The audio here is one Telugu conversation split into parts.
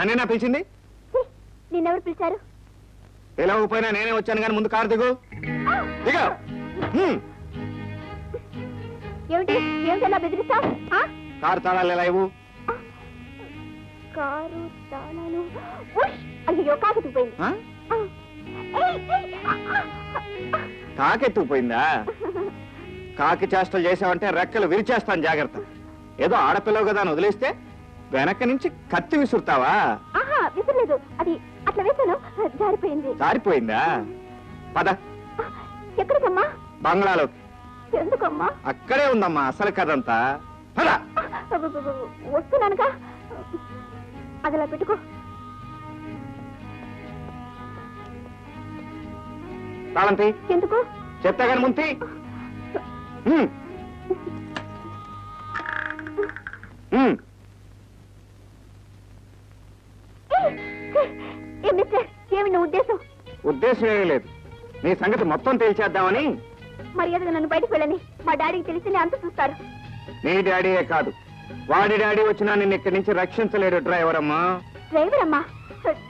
నన్నేనా పిలిచింది? నిన్నెవరు పిలిచారు? పిలవకపోయినా నేనే వచ్చాను కానీ ముందు కారు దిగు. దిగు. ఏమిటి ఏమిటలా బెదిరిస్తావు? కారు తాళాలు ఎలా ఇవ్వు? కారు తాళాలు అయ్యో కాకెత్తుకుపోయింది. కాకెత్తుకుపోయిందా? కాకి చేష్టలు చేసావంటే రెక్కలు విరిచేస్తాను, జాగ్రత్త. ఏదో ఆడపిల్లవు కదా అని వదిలేస్తే వెనక నుంచి కత్తి విసురుతావా? విసురలేదు, అది అట్లా వేసాను, జారిపోయింది. జారిపోయిందా? పద. ఎక్కడికమ్మా? బంగ్లాలోకి. ఎందుకమ్మా? అక్కడే ఉందమ్మా అసలు కదంతా. పద. వస్తున్నానుగా, అదిలా పెట్టుకో. తాళంతి. ఎందుకు? చెప్తా కానీ ముంతి. ఏమి ఉద్దేశం? ఉద్దేశం ఏమీ లేదు, నీ సంగతి మొత్తం తేల్చేద్దామని. మర్యాదగా నన్ను బయటకు వెళ్ళని, మా డాడీకి తెలిసి అంత చూస్తారు. నీ డాడీయే కాదు, వాడి డాడీ వచ్చినా నిన్ను ఇక్కడి నుంచి రక్షించలేడు. డ్రైవర్ అమ్మా. డ్రైవర్ అమ్మా?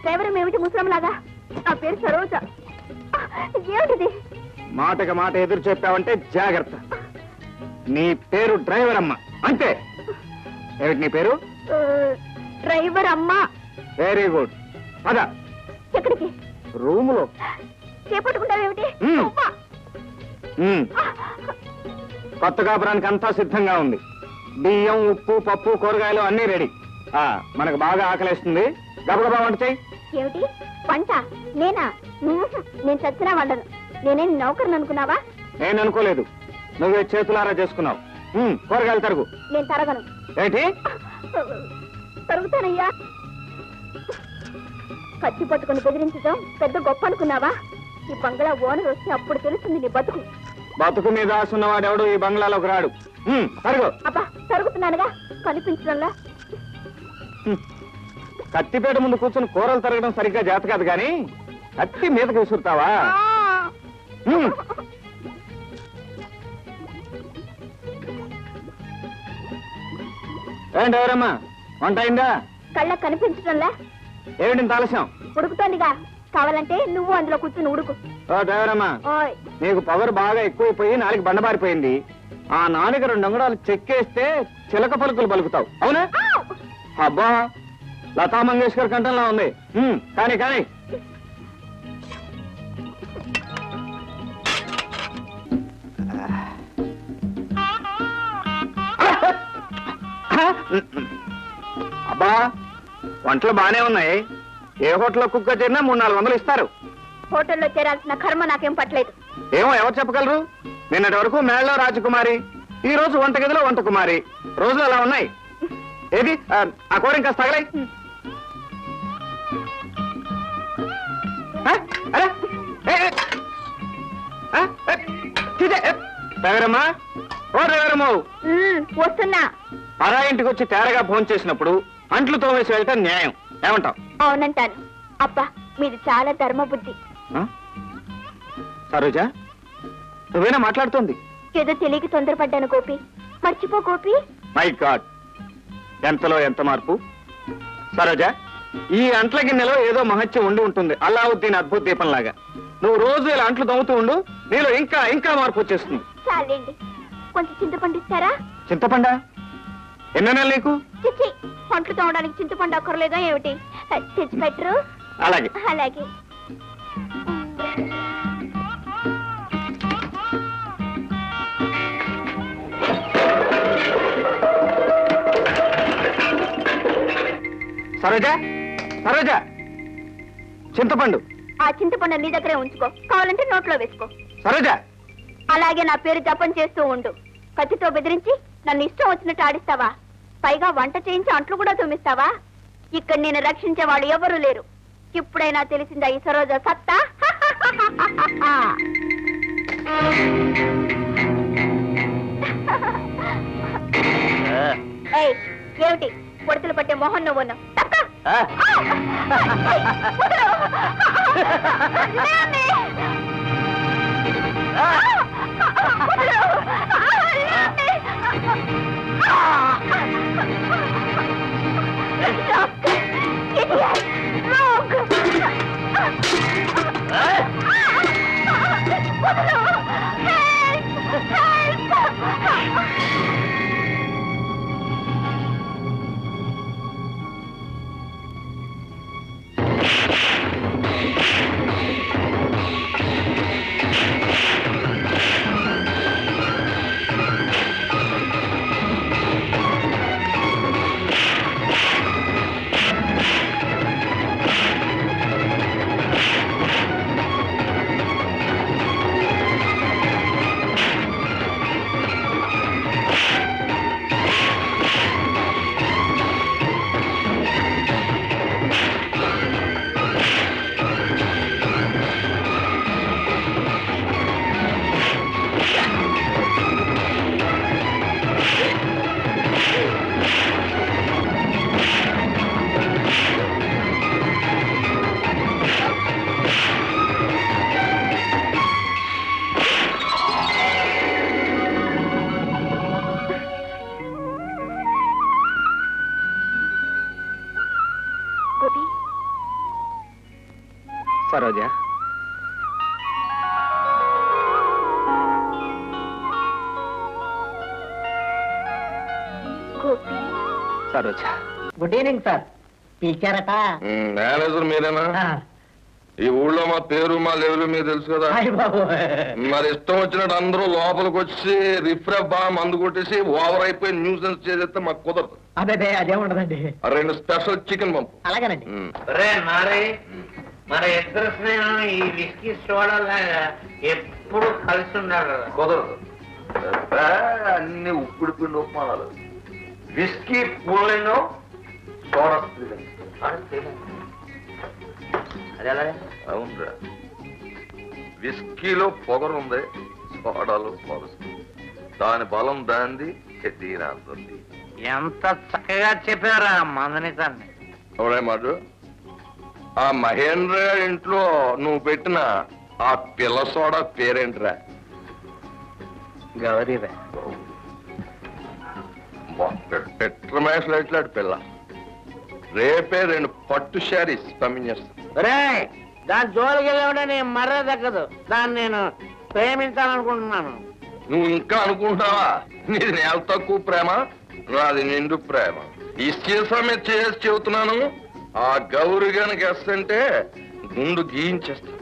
డ్రైవర్ ఏమిటి ముసలంలాగా? నా పేరు సరోజ. ఏమిటిది? మాటకి మాట ఎదురు చెప్పావంటే జాగ్రత్త. నీ పేరు డ్రైవర్ అమ్మా, అంతే. ఏమిటి నీ పేరు? డ్రైవర్ అమ్మా. Very good. పద. ఎక్కడికి? రూములో. చేపట్టుకుంటావేమిటి? కొత్త కాపురానికి అంతా సిద్ధంగా ఉంది. బియ్యం, ఉప్పు, పప్పు, కూరగాయలు అన్నీ రెడీ. మనకు బాగా ఆకలేస్తుంది, గబగబా వంట చెయ్యి. ఏమిటి వంట? నేనా? నేను చచ్చినా వండను. నేనేం నౌకర్ని అనుకున్నావా? నేను అనుకోలేదు, నువ్వే చేతులారా చేసుకున్నావు. కూరగాయలు తరుగు. నేను తరగను. ఏంటి? తరుగుతానయ్యా. కత్తి పట్టుకుని బెదిరించడం పెద్ద గొప్ప అనుకున్నావా? ఈ బంగ్లా ఓనర్ వస్తే అప్పుడు తెలుస్తుంది నీ బతుకు. బతుకు మీద ఆసున్నవాడెవడు ఈ బంగ్లాలోకి రాడు. తరుగు. అబ్బా తరుగుతున్నానుగా, కనిపించడంలా. కత్తిపేట ముందు కూర్చొని కూరలు తరగడం సరిగ్గా చేత కాదు గాని కత్తి మీదకి విసురుతావా? ఏంటి ఎవరమ్మా, వంట అయిందా? కళ్ళకు కనిపించడంలా. ఏమిటి ఇంత ఆలస్యం? ఉడుకుతోందిగా, కావాలంటే నువ్వు అందులో కూర్చుని ఉడుకు. ఓ డ్రైవరమ్మా, నీకు పవర్ బాగా ఎక్కువైపోయి నాలుగు బండబారిపోయింది. ఆ నాలుగు 2 అంగుళాలు చెక్కేస్తే చిలక పలుకులు పలుకుతావు, అవునా? అబ్బా, లతా మంగేష్కర్ కంఠంలా ఉంది. కానీ కానీ అబ్బా, వంటలు బానే ఉన్నాయి. ఏ హోటల్లో కుక్క చేరినా 300-400 ఇస్తారు. హోటల్లో చేరాల్సిన కర్మ నాకేం పట్టలేదు. ఏమో, ఎవరు చెప్పగలరు? నిన్నటి వరకు మేళ్ళలో రాజకుమారి, ఈ రోజు వంటగదిలో వంటకుమారి. రోజులు అలా ఉన్నాయి. ఏది ఆ కూర ఇంకా తగలై. డ్రైవరమ్మా, ఓ డ్రైవరమ్మ, వస్తున్నా. పరా ఇంటికి వచ్చి తేరగా ఫోన్ చేసినప్పుడు అంట్లు తోమేసి వెళ్తే న్యాయం. ఏమంటావు? అవునంటాను. అబ్బా, మీది చాలా ధర్మబుద్ధి. సరోజా, నువ్వేనా మాట్లాడుతోంది? ఏదో తెలియక తొందరపడ్డాను గోపి, మర్చిపో గోపి. మై గాడ్, ఎంతలో ఎంత మార్పు. సరోజా, ఈ అంట్ల గిన్నెలో ఏదో మహత్యం ఉండి ఉంటుంది, అల్లావుద్దీన్ అద్భుత దీపంలాగా. నువ్వు రోజు ఇలా అంట్లు తవ్వుతూ ఉండు, నీలో ఇంకా ఇంకా మార్పు వచ్చేస్తుంది. చాలండి, కొంచెం చింతపండు ఇస్తారా? చింతపండా? ఎన్నో నెలలు నీకు? చిచ్చి, అంట్లు తోమడానికి చింతపండు అక్కర్లేదా ఏమిటి? తెచ్చి పెట్టరు. అలాగే అలాగే. సరోజా, సరోజా, చింతపండు. ఆ చింతపండు నీ దగ్గరే ఉంచుకో, కావాలంటే నోట్లో వేసుకో. సరోజా, అలాగే నా పేరు జపం చేస్తూ ఉండు. కత్తితో బెదిరించి నన్ను ఇష్టం వచ్చినట్టు ఆడిస్తావా? పైగా వంట చేయించి అంట్లు కూడా తోమిస్తావా? ఇక్కడ నేను రక్షించే వాళ్ళు ఎవరూ లేరు. ఇప్పుడైనా తెలిసిందా ఈ సరోజ సత్తా? ఏమిటి పొడుతులు పట్టే మొహన్ నువ్వు? Saroja, Gopi, Saroja. Good evening sir. పిలిచారట? మేనేజర్ మీరేనా? ఈ ఊళ్ళో మా పేరు మా లెవెల్ మీకు తెలుసు కదా. అయ్య బాబు, మరి ఇష్టం వచ్చినట్టు అందరూ లోపలికి వచ్చి రిఫ్రెష్ బాగా మందు కొట్టేసి ఓవర్ అయిపోయి న్యూసెన్స్ చేసేస్తే మాకు కుదరదు. అదే అదే ఉండదండి. 2 స్పెషల్ చికెన్ పంపు. అలాగేనండి. మన ఇద్దరు స్నేహం ఈ విస్కీ సోడాలాగా ఎప్పుడు కలిసి ఉండాలి. కుదరదు. అన్ని ఉప్పుడు పిండి ఉప్మానాలు. విస్కీ పూలను సోడా అదే అలాగే. అవునరా, విస్కీలో పొగరుంది, సోడాలో పొగరు. దాని బలం దాంది, దీని అంతుంది. ఎంత చక్కగా చెప్పారా మందని తన్ని. అవునే మాట. ఆ మహేంద్ర ఇంట్లో నువ్వు పెట్టిన ఆ పిల్ల సోడా పేరేంట్రా? గౌరీరా. పెట్రమేసలాడు పిల్ల. రేపే 2 పట్టు శారీస్ పంపించేస్తా. దాని జోలికి వెళ్ళామంటే నేను మర్ర దక్కదు. దాన్ని నేను ప్రేమించాలనుకుంటున్నాను. నువ్వు ఇంకా అనుకుంటావా? నీది నేల తక్కువ ప్రేమ, నాది నిండు ప్రేమ. ఈ సీసా మీద చేసి చెబుతున్నాను. ఆ గౌరి గనక ఎస్తంటే గుండు గీయించేస్తా.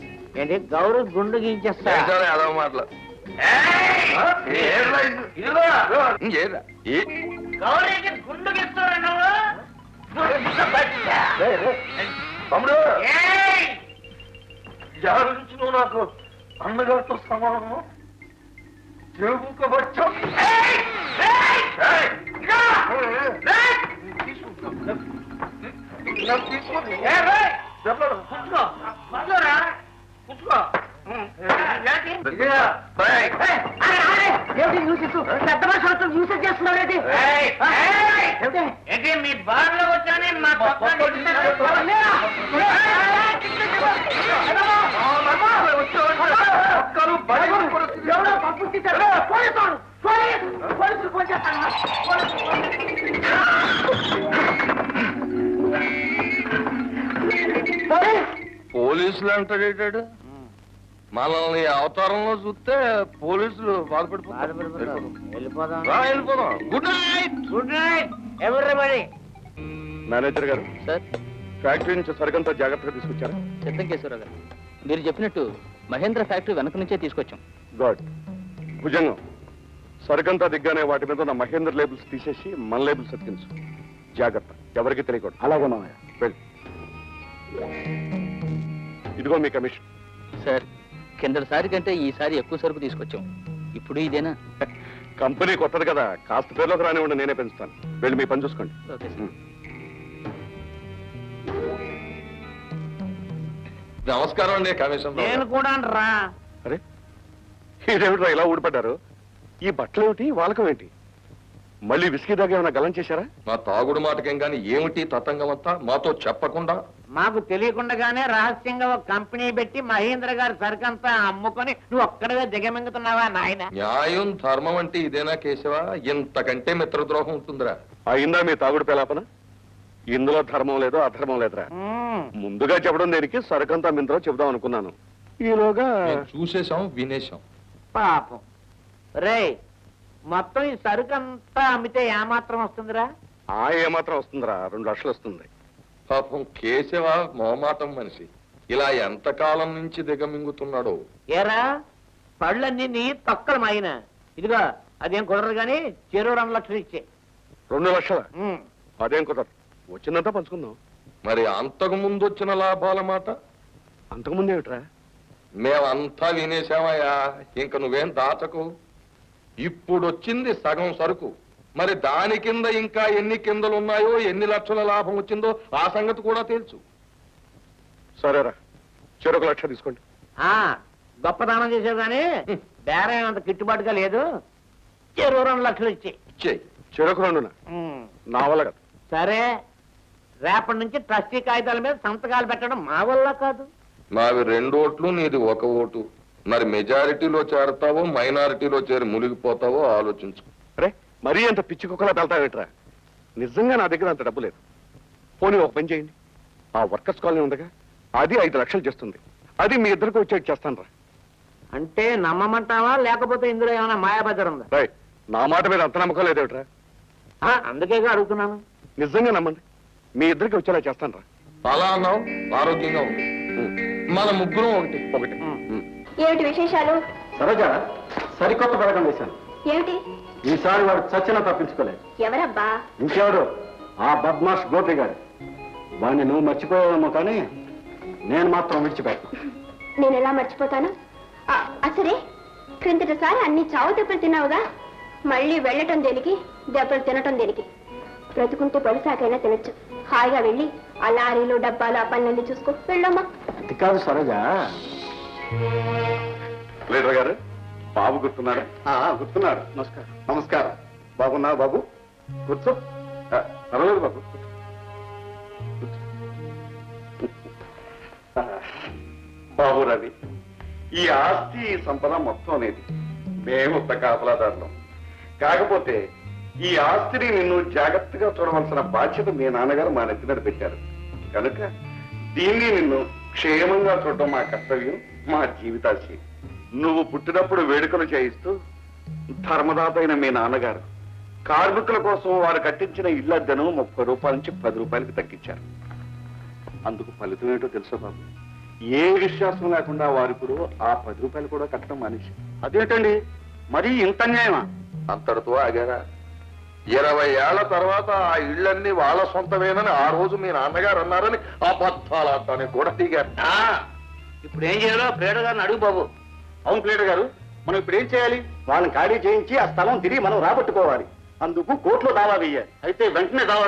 ఏంటి గౌరీ గుండు గీయించేస్తా? అదో మాటలు. గౌరీకి గుండు గీస్తాను. తమ్ముడు, ఎవరి నుంచి నువ్వు నాకు అన్నగారితో సమానము చెబుకోవచ్చు. పెద్ద మనుషులతో యూసేజ్ చేస్తున్నారేంటి? ఏంటి మీ బార్లో వచ్చానే మా ఎవరో పంపిస్తారు. పోలీసులు ఫోన్ చేస్తాను. పోలీసులు అంటాడేటాడు. మనల్ని అవతారంలో చూస్తే పోలీసులు బాధపడిపోతారు. వెళ్ళిపోదాం. వెళ్ళిపోదాం. Good night. Good night everybody. Manager గారు, సార్, ఫ్యాక్టరీ నుంచి సరుకంతా జాగ్రత్తగా తీసుకొచ్చారా? చిత్తంకేశ్వరరావు గారు, మీరు చెప్పినట్టు మహేంద్ర ఫ్యాక్టరీ వెనక నుంచే తీసుకొచ్చాం. గాడ్. భుజంగం, సరుకంతా దిగ్గానే వాటి మీద ఉన్న మహేంద్ర లేబుల్స్ తీసేసి మన లేబుల్స్ అతికించు. జాగ్రత్త, ఎవరికి తెలియకూడదు. అలాగే వెళ్ళి. ఇదిగో మీ కమిషన్. సార్, కిందటిసారి కంటే ఈసారి ఎక్కువ సరుకు తీసుకొచ్చాం. ఇప్పుడు ఇదేనా? కంపెనీ కొత్తది కదా, కాస్త పేర్లోకి రానివ్వండి, నేనే పెంచుతాను. వెళ్ళి మీ పని చూసుకోండి. Okay sir. నమస్కారం అండి కమిషన్. నేను కూడా రా. అరే, ఇదేమిట్రా ఇలా ఊడిపడ్డారు? ఈ బట్టలు ఏమిటి, వాలకం ఏంటి? మళ్ళీ విస్కీ దాకా ఏమైనా గలం చేశారా? మా తాగుడు మాటకేం గాని ఏమిటి తతంగం అంతా మాతో చెప్పకుండా? మాకు తెలియకుండానే రహస్యంగా ఒక కంపెనీ పెట్టి మహేంద్ర గారి సరుకంతా అమ్ముకొని నువ్వు ఒక్కడగా దిగమింగుతున్నావా నాయన? న్యాయం ధర్మం అంటే ఇదేనా కేశవా? ఇంతకంటే మిత్రద్రోహం ఉంటుందిరా. అయిందా మీ తాగుడు పేలాపన? ఇందులో ధర్మం లేదో అధర్మం లేదురా. ముందుగా చెప్పడం దేనికి, సరుకంతా మింద్రో చెబుదాం అనుకున్నాను. ఈలోగా మేము చూసేశాం, వినేశాం. పాపం రే, మొత్తం ఈ సరుకంతా అమ్మితే ఏమాత్రం వస్తుందిరా? ఏమాత్రం వస్తుందిరా, 2 లక్షలు వస్తుంది. పాపం కేశవ మోమాటం మనిషి. ఇలా ఎంతకాలం నుంచి దిగమింగుతున్నాడో. ఏరా, పళ్ళన్నీ నీ తొక్కలు మాయిన. ఇదిగో అదేం కుదరదు గాని చెరువు 2 లక్షలు ఇచ్చే. 2 లక్షల? అదేం కుదరదు, వచ్చిందంతా పంచుకుందాం. మరి అంతకు ముందు వచ్చిన లాభాల మాట? అంతకుముందు ఏమిట్రా? మేమంతా వినేశామయ్యా, ఇంక నువ్వేం దాచకు. ఇప్పుడు వచ్చింది సగం సరుకు, మరి దాని కింద ఇంకా ఎన్ని కిందలు ఉన్నాయో, ఎన్ని లక్షల లాభం వచ్చిందో ఆ సంగతి కూడా తెలుసు. సరేరా, చెరొక 1 లక్ష తీసుకోండి. గొప్ప దానం చేసావు గాని బేరం అంత గిట్టుబాటుగా లేదు. చెరువు 2 లక్షలు ఇచ్చే. ఇచ్చేయి. చెరొక 2 నా వల్ల కదా. సరే, రేపటి నుంచి ట్రస్టీ కాగితాల మీద సంతకాలు పెట్టడం మా వల్ల కాదు. నావి 2 ఓట్లు, నీది 1 ఓటు. మరి మెజారిటీలో చేరతావో మైనారిటీలో చేరి మునిగిపోతావో ఆలోచించు. అరే, మరీ అంత పిచ్చి కుక్కలా వెళ్తావేట్రా? నిజంగా నా దగ్గర అంత డబ్బు లేదు. పోనీ ఒక పని చేయండి, ఆ వర్కర్స్ కాలనీ ఉందిగా, అది 5 లక్షలు చేస్తుంది. అది మీ ఇద్దరికి వచ్చేది చేస్తాను రా. అంటే నమ్మమంటావా లేకపోతే ఇందులో ఏమైనా మాయాబజార్ ఉందా? రాయ్, నా మాట మీద అంత నమ్మకం లేదేమిట్రా? అందుకేగా అడుగుతున్నాను. నిజంగా నమ్మండి, మీ ఇద్దరికి వచ్చేలా చేస్తాను రా. అలా అన్నావు, ఆరోగ్యంగా ఉంది. మన ముగ్గురం ఒకటి ఒకటి. ఏమిటి విశేషాలు? సరోజా, సరికొత్త పథకం వేశాను. ఏమిటి? ఈసారి వాడు చచ్చినా తప్పించుకోలేదు. ఎవరబ్బా? ఇంకెవరు? ఆ బద్మాష్ గోపి గారు. వాడిని నువ్వు మర్చిపోయావేమో కానీ నేను మాత్రం విడిచిపెట్టాను. నేను ఎలా మర్చిపోతాను? అసలే క్రిందటిసారి అన్ని చావు దెబ్బలు తిన్నావుగా, మళ్ళీ వెళ్ళటం దేనికి, దెబ్బలు తినటం దేనికి? బ్రతుకుంటే పడిసాకైనా తినొచ్చు. హాయిగా వెళ్ళి ఆ లారీలు డబ్బాలు ఆ పనులన్నీ చూసుకో. వెళ్ళమ్మా. అది కాదు సరోజా. లీడర్ గారు, బాబు గుర్తున్నారా? గుర్తున్నారు. నమస్కారం. నమస్కారం. బాగున్నా బాబు? కూర్చో. పర్వాలేదు బాబు. బాబు రవి, ఈ ఆస్తి ఈ సంపద మొత్తం అనేది మేము కాపలాదారులం. కాకపోతే ఈ ఆస్తిని నిన్ను జాగ్రత్తగా చూడవలసిన బాధ్యత మీ నాన్నగారు మా నెత్తిన పెట్టారు కనుక దీన్ని నిన్ను క్షేమంగా చూడటం మా కర్తవ్యం, మా జీవితాశి. నువ్వు పుట్టినప్పుడు వేడుకలు చేయిస్తూ ధర్మదాత అయిన మీ నాన్నగారు కార్మికుల కోసం వారు కట్టించిన ఇళ్ల అద్దెను 30 రూపాయల నుంచి 10 రూపాయలకి తగ్గించారు. అందుకు ఫలితం ఏంటో తెలుసా బాబు? ఏ విశ్వాసం లేకుండా వారు ఇప్పుడు ఆ 10 రూపాయలు కూడా కట్టడం మానేసి. అదేంటండి మరీ ఇంత న్యాయమా? అంతటితో ఆగారా? 20 ఏళ్ల తర్వాత ఆ ఇళ్ళన్నీ వాళ్ళ సొంతమేనని ఆ రోజు మీ నాన్నగారు అన్నారని అబద్ధాలు ఆడటానికి కూడా దిగారు. ఇప్పుడు ఏం చేయాలో ప్రేడ గారిని అడుగు బాబు. అవును ప్లేటర్ గారు, మనం ఇప్పుడు ఏం చేయాలి? వాళ్ళని ఖాళీ చేయించి ఆ స్థలం తిరిగి మనం రాబట్టుకోవాలి. అందుకు కోర్టులో దావా వేయాలి. అయితే వెంటనే దావా